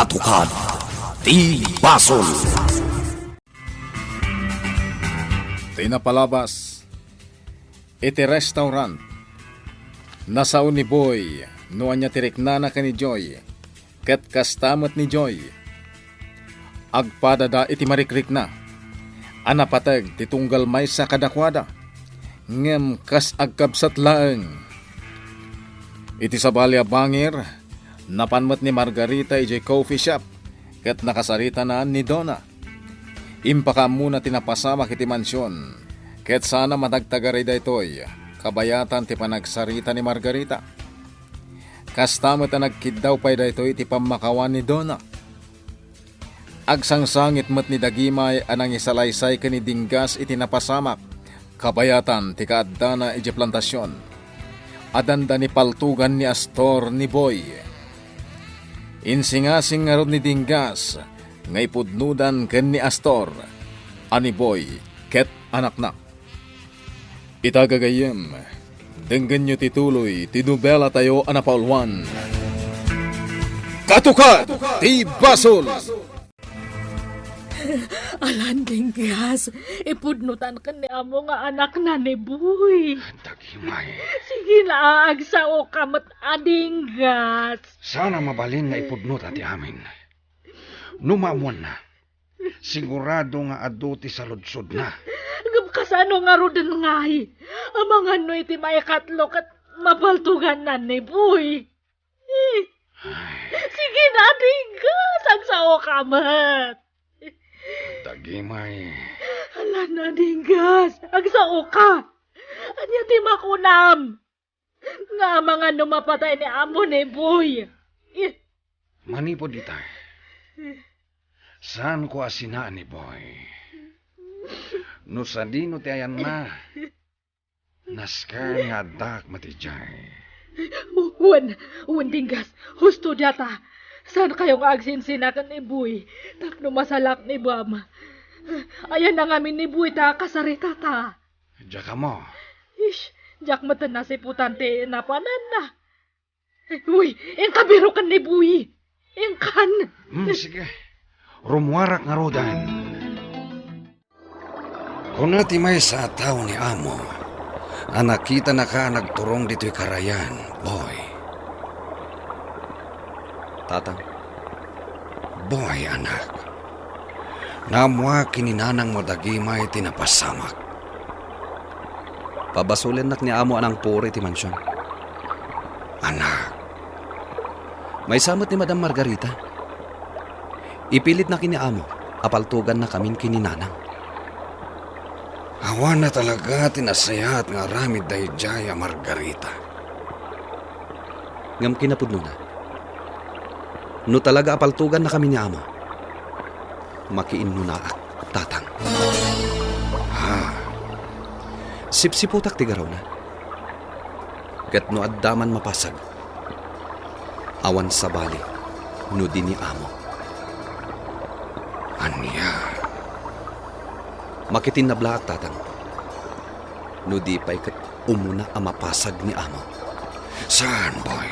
Katukad ti Basol. Tinapalabas iti restaurant nasaon ni Boy noan niya tiriknana ka ni Joy ket kastamat ni Joy agpadada iti marikrik na anapateg ti tunggal may sa kadakwada ngem kas agkabsat laeng iti sabalya bangir napanmat ni Margarita iti coffee shop ket nakasarita na ni Donna. Impaka muna tinapasamak iti mansyon, ket sana matagtagaray daytoy, kabayatan ti panagsarita ni Margarita. Kastamot na nagkiddaw pa'y daytoy ti pamakawan ni Donna. Agsangsangit mat ni Dagimay anang isalaysay ka ni Dinggas iti napasamak, kabayatan ti kaadana iti plantasyon. Adanda ni paltugan ni Astor ni Boy. Insingasing nga ron ni Dinggas, ngay pudnudan ken ni Astor, ani Boy, ket anak na. Itagagayem, denggan nyo tituloy, tinubela tayo anapaulwan. Katukad, ti Basol! Alanding gas, ipudnutan ka ni amo nga anak na ni Boy. Dagimay. Sige na, agsao kamat ading gas. Sana mabalin nga ipudnot ati amin. Numamuan na. Sigurado nga aduti sa ludsod na. Kasano nga rodan ngay. Amang ano iti maikatlo kat mapaltugan na ni Boy. Sige na, ading gas, agsao kamat. Dagimay. Hala na, Dinggas. Agsao ka. Anya ti makunam. Nga mga numapatay ni amo ni Boy. Manipod itay. Saan ko asinaan ni Boy? No sa dino ti ayan na. Naskar nga dak matijay. Uwan, Dinggas. Husto data. Saan kayong agsinsinakan ni Boy? Tapno masalak ni Bama. Ayan na ngamin ni Boy ta, kasarita ta. Diyak mo. Ish, jak matan na si putante na panan na. Uy, yung kabiro kan ni Boy. Yung kan. Sige. Rumwarak nga rodan. Kung nati may sa tao ni Amo, nakita na ka nagturong dito'y karayan, Boy. Tatang. Boy, anak. Namwa kininanang mo Dagimay tinapasamak. Pabasulin nak ni amo anang puri ti mansyon. Anak. May samot ni Madam Margarita. Ipilit na kini amo, apaltugan na kamin kininanang. Awan na talaga tinasayat nga ramid dahi Jaya Margarita. Ngam kinapudno na. No talaga apaltugan na kami ni amo. Makiinno na ak, tatang. Sipsiputak ti garaw na. Kat no addaman mapasag. Awan sa bali, no di ni amo. Anya. Makitin na blaak, tatang. No di pa'y kat umuna ang mapasag ni amo. Saan, Boy?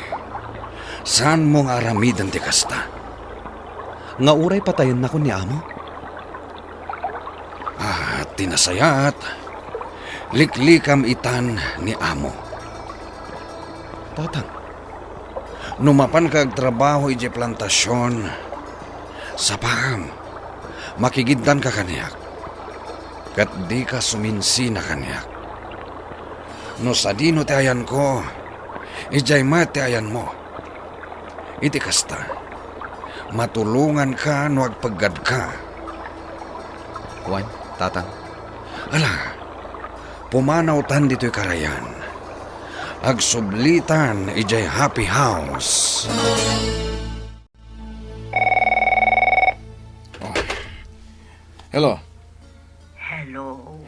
Saan mo nga aramidan ti kasta? Nga uray patayon na ko ni amo. Tinasayat. Liklikam itan ni amo. Tatang. Numapan kag trabaho ije plantasyon. Sa paham, makigiddan ka kaniyak. Kat di ka suminsi na kaniyak. No sa dino ti ayan ko, ijay mati ayan mo. Iti kasta, matulungan ka no agpaggad ka. Wan, tatang. Ala, pumanaw tan dito'y karayan. Agsublitan ijay happy house. Hello. Hello.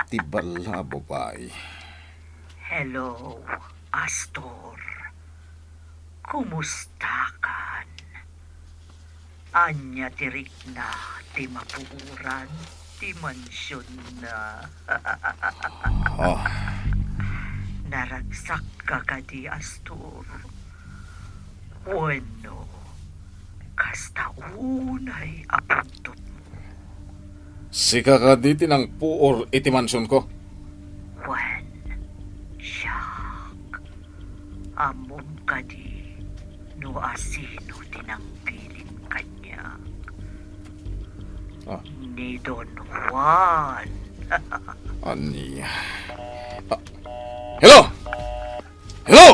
Tibala, babae. Hello, Astor. Kumusta kan? Anya tirik na, ti mapuuran, ti mansyon na. Oh, Naragsak ka kadi, Astor. Bueno, kasta unay apuntot mo. Sika ka di tinang puor iti mansyon ko. Wen, siyak. Amom ka di, no asino tinangbilin kanya. Ah. Ni Don Juan. Aniya. Ah. Hello! Hello!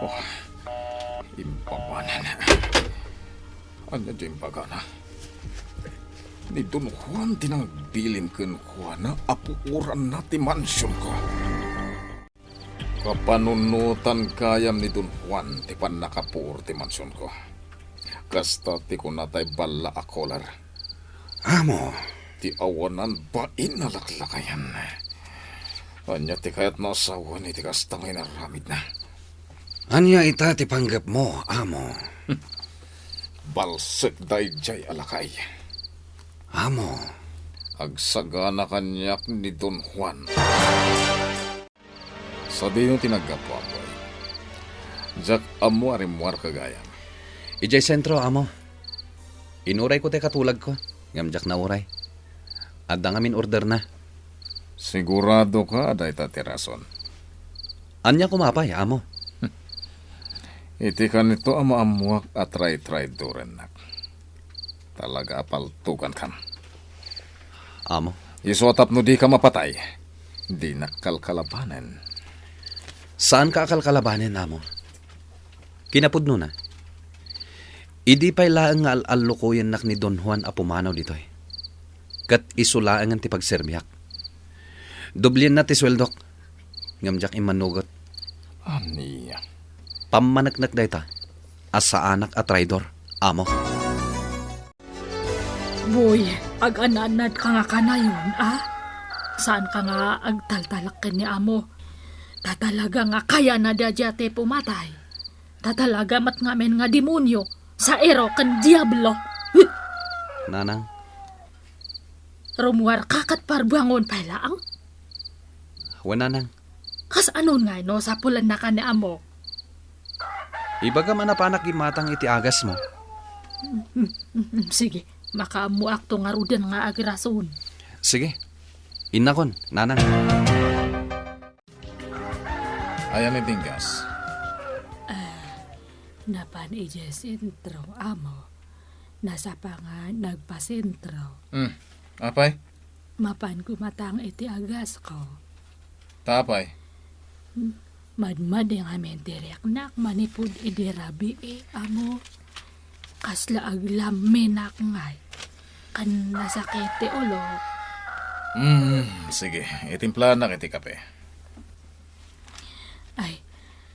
Oh, impaganan. Anya di impagana. Ni Don Juan tinang bilin ken Juana apuuran nati mansyon ko. Kapanunutan kayam ni Don Juan ti pan nakapuur ti mansyon ko. Kasta ti kunatay balla akolar. Amo, Ti awanan ba inalaklakayan. Anya ti kayat nasawan iti kastangay na ramid na. anya ita ti panggap mo, amo. Balsek dayjay alakay. Amo, Agsagana kanyak ni Don Juan. Sa dinong tinaggapo ako ay. Jack amo arimuar kagayam. Ijay sentro, amo. Inuray ko te katulag ko. Ngamjak na uray. Adda ngamin order na. Sigurado ka aday tatirason. Anya kumapay, amo. Iti ka nito ama amuak at try duren nak. Talaga apaltukan kan. Amo. Isotap no di ka mapatay. Di nakalkalabanan. Saan ka akalkalabanin, amo? Kinapudno na. Idi pa'y laang nga al-alukuyan nak ni Don Juan apumanaw ditoy. Kat isulaang ti pagserbiyak. Dublin na ti sweldok. Ngamjak imanugot. Aniya. Pamanaknak dayta. Asa anak at traidor, amo. Boy, ag-ananad ka nga kanayon, ah? Saan ka nga agtaltalak ka ni amo? Tatalaga nga kaya na dadyate pumatay. Tatalaga mat ngamen nga demonyo sa ero kan diablo. Nanang, Rumuar kakat parbangon pa laang. wananang. Kas anon nga no sa pulan na ka ni amo? Ibaga man apanak imatang iti agas mo. Sige, makaamuak to nga rudan nga agrason. Sige, inakon, nanang. Ayan ni Dingas. Napan ije sentro, amo. Nasa pa nga nagpasentro. Apay? Mapan kumatang iti agas ko. Tapay? Madmad yung amin direk nak manipod idirabi amo. Kasla aglam menak ngay. Kan nasakete ulo. Sige. Itimpla na kiti kape. Ay,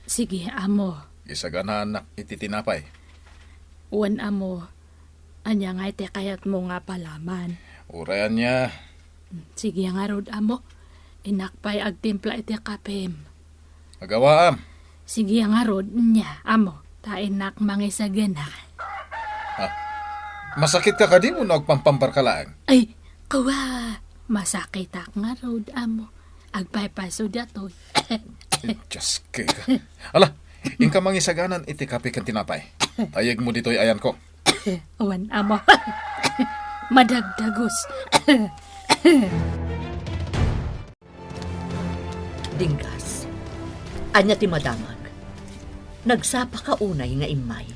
sige amo. Isaganahan na iti tinapay. Uwan amo. Anya ngay te kayat mo nga palaman. Urayan niya. Sige nga rod amo. Inakpay agtimpla iti kapem. Agawaam. Sige nga rod niya amo. Tainak mangisagenak. Masakit ka ka di mo nagpampambar ka lang. Ay, kawa. Masakit ak nga rod amo. Agpaypaso datoy. Diyos ka. Ala, inka mangisaganan iti kape kan tinapay. Tayag mo dito'y ayan ko. Uwan amo. Madagdagos. Dinggas, anya ti madamag. Nagsapa ka unay nga imay.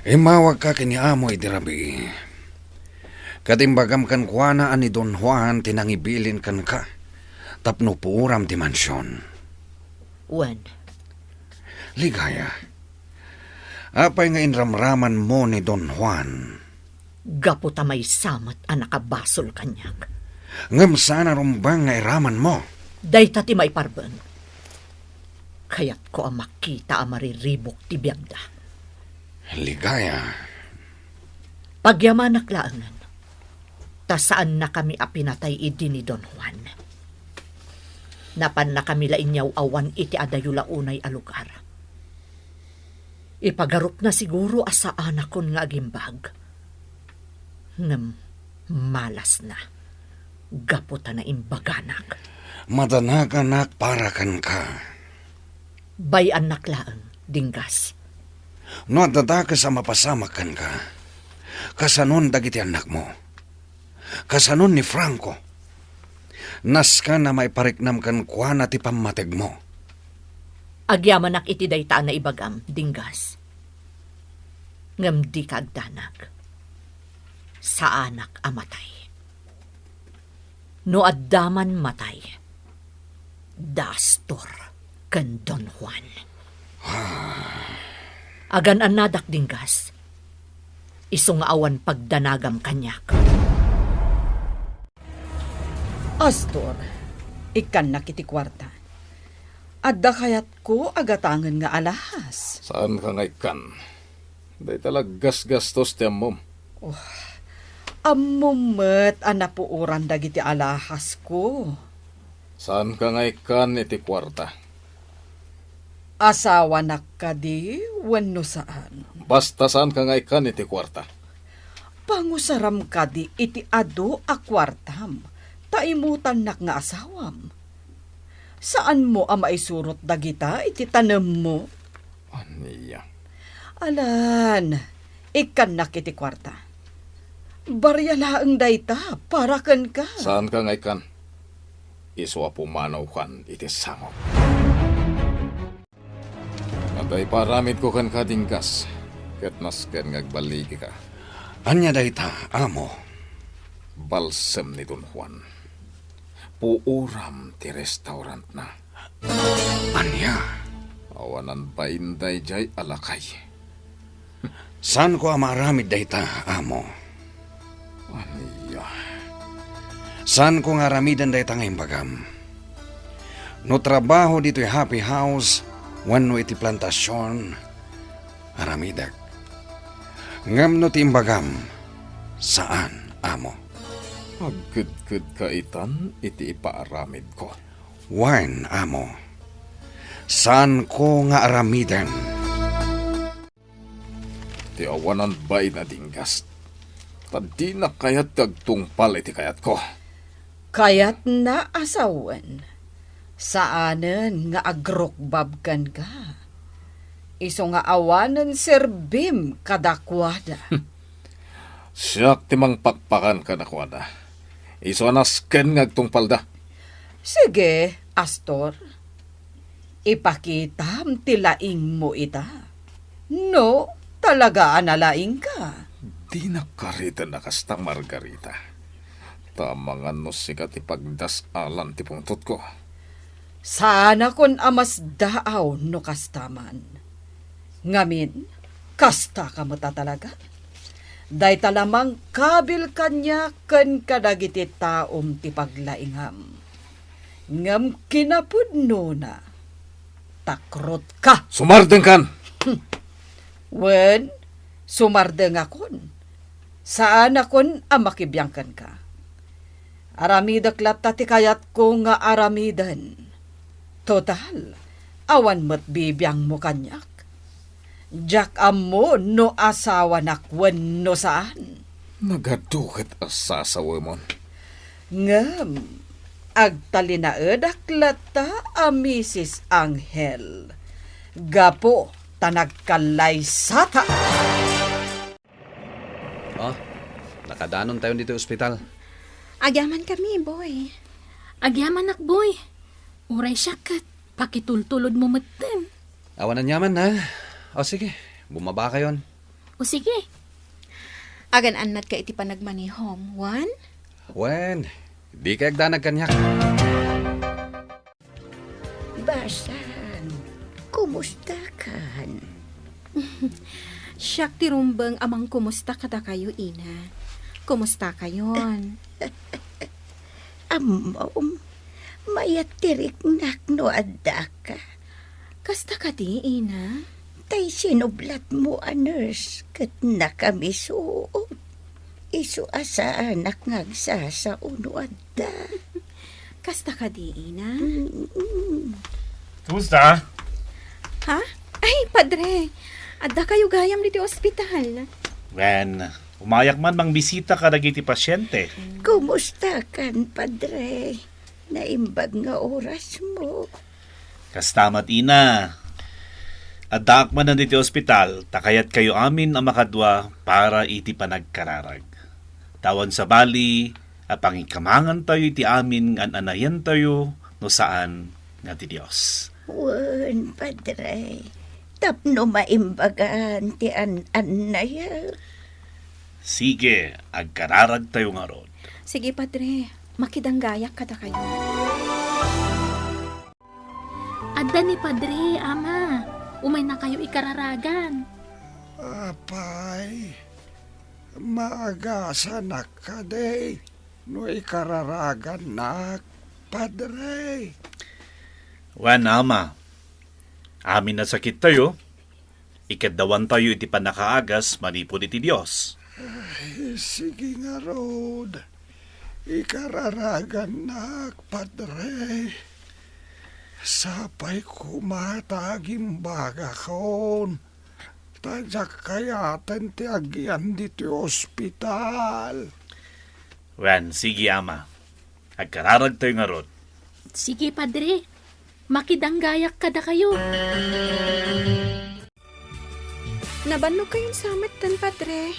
imawag ka kini amo idirabi. Katimbagam kan kuana ani Don Juan tinangibilin kan ka. Tapno puuram ti mansyon. Wen, Ligaya. Apay nga inramraman mo ni Don Juan. gapo ta may samat a nakabasol kanyag. Ngam sana rumbang nga iraman mo. Dayta ti may parben. Kayat ko ang makita ang mariribok ti biyagda. Ligaya. Pagyamanak laangan. Ta saan na kami apinatay idi ni Don Juan. Napan na kami lainyaw awan iti adayula unay a lugar. Ipagarup na siguro asa anakon nga agimbag. Ngem malas na. Gaputa na imbaganak. Madanaganak para kan ka. Bay anak laang, Dinggas. No adada ka sa mapasamakan ka. Kasanon dagiti anak mo. Kasanon ni Franco. Nas ka na may pariknam kan kwa na ti pamateg mo. Agyamanak iti dayta na ibagam, dinggas. Ngam di ka agdanag. Sa anak amatay. No addaman matay. Dastor ken Don Juan. Agan anadak dinggas. Iso nga awan pagdanagam kanyak. Astor, ikan na kiti kwarta. Adda kayat ko agatangan nga alahas. Saan ka nga ikan? Day talag gas-gastos ti amom. Amumet anapuuran dagiti alahas ko. Saan ka nga ikan iti kwarta? Asawa na ka di, wano saan. Basta saan ka nga ikan iti kwarta? Pangusaram ka di iti ado a kwartam. Taimutan nak nga asawam. Saan mo ang maisurot dagita iti tanem mo? Aniya. Alan, ikan na kiti kwarta. Barya laang dayta, para kan ka. Saan ka nga ikan? Iswa pumanaw kan iti sangop. Aday paramid ko kan kadinggas. Ket nasken ngagbaligi ka. Anya dayta, amo. Balsem ni Don Juan. Puuram ti restaurant na. Anya? Awanan ba inday jay alakay? San ko amaramid dayta, amo? Aniya. San ko nga ramidan dayta nga imbagam? No trabaho dito'y happy house, wano iti plantasyon, aramidak. Ngam no ti imbagam, saan, amo? Agkid-kid kaitan iti ipaaramid ko. Wan, amo. San ko nga aramidan? Ti awanan bay na dinggas. Tadi na kayat tagtungpal iti kayat ko. Kayat na asawan. Saanen nga agrokbabkan ka. Iso nga awanan serbim kadakwada. Siyak timang pakpakan ka nakwada. Iso anasken ngagtungpal da. Sige, Astor. Ipakitam tilaing mo ita. No, talaga analaing ka. Di na karita nakasta Margarita. Tamangan no sikat ipagdasalan ti pungtot ko. Sana kon amas daaw no kastaman. Ngamin, kasta ka mo ta talaga. Day talamang kabil kanya ken kadagiti taom ti paglaingam. Ngam kinapudno na. Takrot ka. Sumardeng kan! Wen, sumardeng akon. Saan akon ang makibiyangkan ka? Aramidak lata ti kayat ko nga aramidan. Total, awan mo't bibiyang mo kanyak. Jak amo no asawa nakwen no saan. Nagadukat asasawa mo. Ngam, agtalinaed aklata a Mrs. Angel. Gapo, tanagkalay sata. Oh, nakadanon tayo dito ospital. Agyaman kami, boy. Agyaman nakboy. Uray syakat. Pakitultulod mo maten. Awanan yaman na. O sige, bumaba ka yon. O sige. Agan anat ka iti panagmanihom. Juan? Wen, di ka agdanag kanyak. Basan, kumusta kan? Siyak ti rumbang amang kumusta kada kayo, ina. Kumusta kayon? Amom, mayat tirik no adda ka. Kasta ka di, ina? Tay sinublat mo a nurse kat nakamisuot. Isu asa anak ngagsa sa uno adda. Kasta ka di, ina? Kumusta? Ha? Ay, padre. Adda kayo gayam dito ospital. Wen, umayak man mang bisita ka dagiti pasyente. Kumusta kan, padre? Naimbag nga oras mo. Kastamat ina. Addak man na dito ospital, takayat kayo amin ang makadwa para iti panagkararag. Tawan sa bali, pangikamangan tayo iti amin ang anayan tayo no saan nga ti Diyos. Wan, Padre. Tapno maimbagaan ti an-anaya. Sige, agkararag tayo nga rod. Sige, Padre. Makidanggayak kada kayo. Adda ni Padre, Ama. Umay na kayo ikararagan. Apay, maagasan na ka day. No ikararagan na, Padre. Wan, Ama. Amin na sakit tayo. Ikadawan tayo iti panakaagas manipod iti Diyos. Ay, sige nga, Rod. Ikararagan na, Padre. Sapay kumataging baga kon. Tadyak kayaten ti agyan dito ospital. Wan, sige, Ama. Agkararag tayo nga rod. Sige, Padre. Makidanggayak kada kayo. Nabannog kayong samet tan, Padre.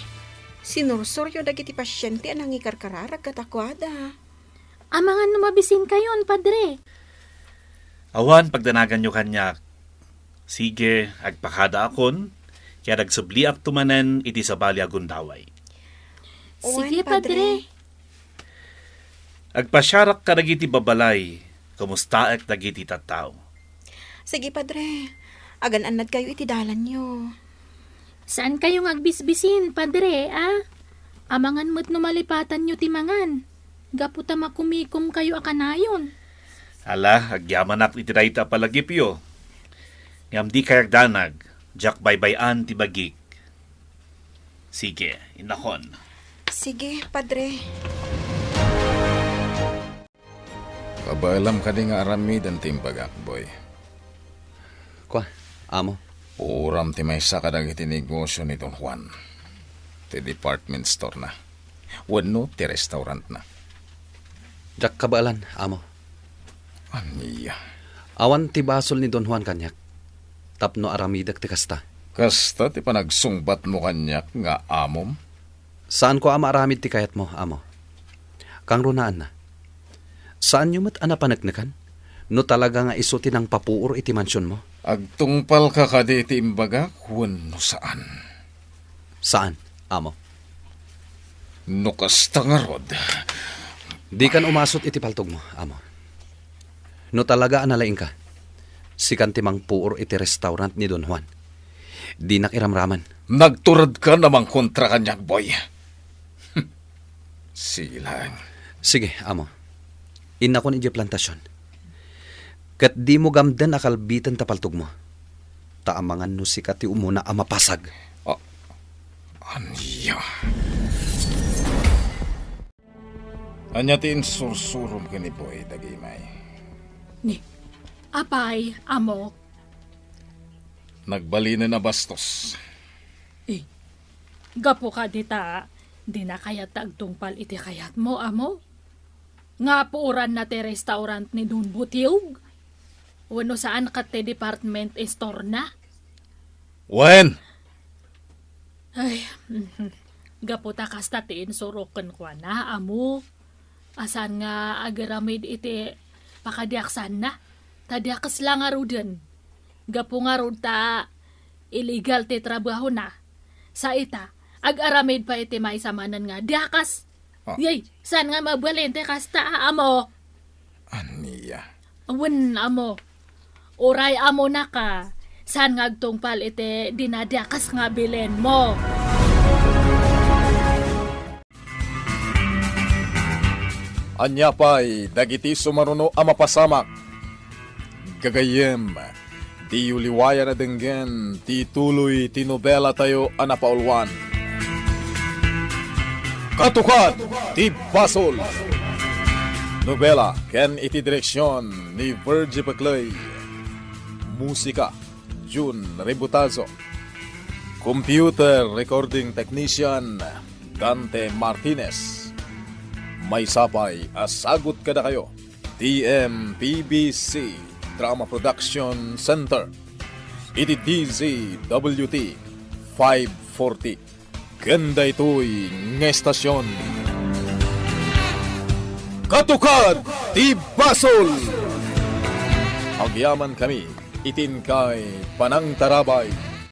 Sinursuryo dagiti pasyente anang ikarkararag katakwada. Amangan numabisin kayon, Padre. Awan, pagdanagan nyo kanyak. Sige, agpakada akon, kaya nagsubliak tumanen iti sa bali agundaway. Sige, Owen, Padre. Agpasyarak ka dagiti babalay, kumustaek dagiti tattao. Sige, Padre. Agan-anad kayo iti dalan nyo. Saan kayong agbisbisin, Padre, ah? Amangan mo't numalipatan nyo timangan. Gaputa makumikom kayo akanayon. Ala, agyamanak iti dayta palagipyo. Ngam di kayak danag, jak baybayan ti bagik. Sige, inakon. Sige, Padre. Kabailam ka di nga aramid ang timbagak, boy. Kwa, amo. Uram ti may sakadag iti negosyo ni Don Juan. Ti department store na. Wano ti restaurant na. Jak kabalan, amo. Aniya. Awan ti basol ni Don Juan kanyak. Tapno aramidak ti kasta. Kasta ti panagsungbat mo kanyak nga amom? Saan ko ama aramid ti kayat mo, amo? Kang runaan na. Saan nyo mat anapanagnakan? No talaga nga isuti ng papuor iti mansyon mo? Agtungpal ka kadi iti imbaga, wano saan? Saan, amo? No kasta nga rod. Di kan umasot iti paltog mo, amo. No talaga analaing ka, sikan timang puor iti restaurant ni Don Juan. Di nakiramraman. Nagturad ka namang kontra kanyak, boy. Sige lang. Sige, amo. Ina ko ni plantasyon. Kat di mo gamdan akalbitan tapaltog mo. Taamangan no sikat ti umuna amapasag. Aniya. Anya ti insursurom ka ni boy, dagimay. Ni, apay, amo. Nagbalina na bastos. Gapo ka dita, di na kayat tagtungpal iti kayat mo, amo. Nga puuran na ti restaurant ni Don Butiog. Wano saan ka ti department store na? Wen! Ay, gapo ta kasta ti insuroken ko na, amo. Asan nga agaramid iti pakadiaksan na. Tadiakas lang nga ruden. Gapo nga rud ta illegal ti trabaho na. Sa ita, ag-aramid pa iti may samanan nga diakas. Yay, saan nga mabalente kasta, amo? Aniya. Awan, amo. Uray, amo na ka. Saan nga agtungpal iti dinadiakas nga bilen mo? Anya pa'y dagiti sumaruno a mapasamak. Gagayem, di uliwaya na denggen, ti tuloy ti nobela tayo anapaulwan. Katukat, ti basol. Nobela, ken iti direksyon ni Virgie Baclay. Musika, June Rebutazo. Computer recording technician, Dante Martinez. May sapay, asagot kada kayo. TMPBC Drama Production Center. iti DZWT 540. Ganda ito'y ngestasyon. Katukad ti Basol! Agyaman kami, itin kay Panang Tarabay,